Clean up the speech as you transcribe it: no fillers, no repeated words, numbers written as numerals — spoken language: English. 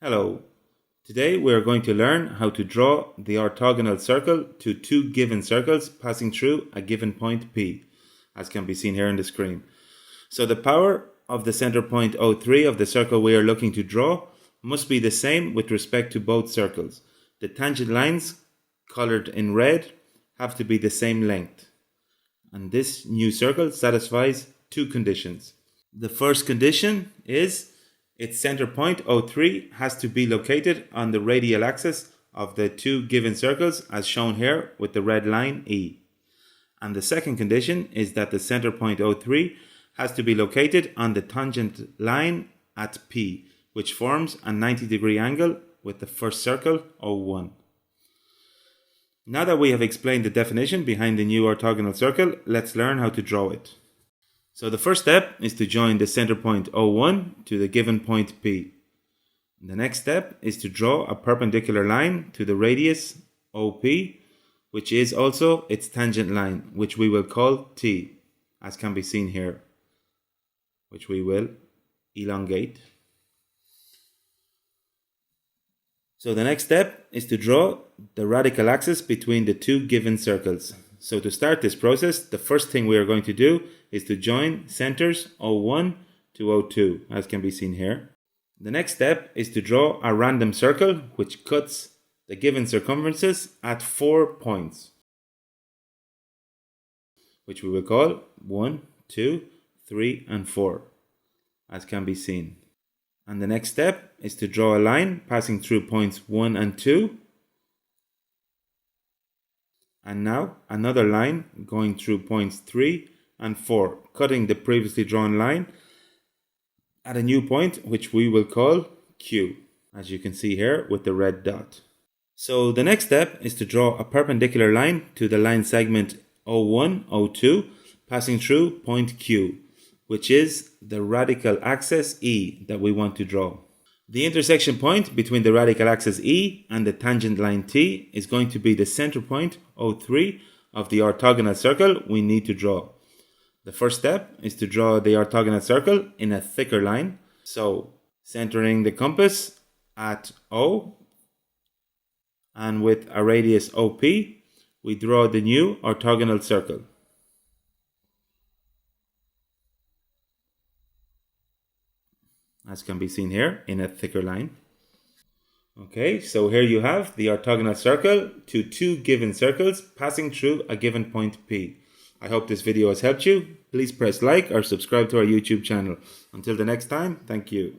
Hello. Today we are going to learn how to draw the orthogonal circle to two given circles passing through a given point P, as can be seen here on the screen. So the power of the center point O3 of the circle we are looking to draw must be the same with respect to both circles. The tangent lines, colored in red, have to be the same length. And this new circle satisfies two conditions. The first condition is its center point O3 has to be located on the radial axis of the two given circles as shown here with the red line E. And the second condition is that the center point O3 has to be located on the tangent line at P, which forms a 90-degree angle with the first circle O1. Now that we have explained the definition behind the new orthogonal circle, let's learn how to draw it. So the first step is to join the center point O1 to the given point P. The next step is to draw a perpendicular line to the radius OP, which is also its tangent line, which we will call T, as can be seen here, which we will elongate. So the next step is to draw the radical axis between the two given circles. So to start this process, the first thing we are going to do is to join centers O1 to O2, as can be seen here. The next step is to draw a random circle which cuts the given circumferences at 4 points, which we will call 1, 2, 3, and 4, as can be seen. And the next step is to draw a line passing through points 1 and 2. And now another line going through points 3 and 4, cutting the previously drawn line at a new point which we will call Q, as you can see here with the red dot. So the next step is to draw a perpendicular line to the line segment O1, O2, passing through point Q, which is the radical axis E that we want to draw. The intersection point between the radical axis E and the tangent line T is going to be the center point O3 of the orthogonal circle we need to draw. The first step is to draw the orthogonal circle in a thicker line. So centering the compass at O and with a radius OP, we draw the new orthogonal circle. As can be seen here in a thicker line. Okay, so here you have the orthogonal circle to two given circles passing through a given point P. I hope this video has helped you. Please press like or subscribe to our YouTube channel. Until the next time, thank you.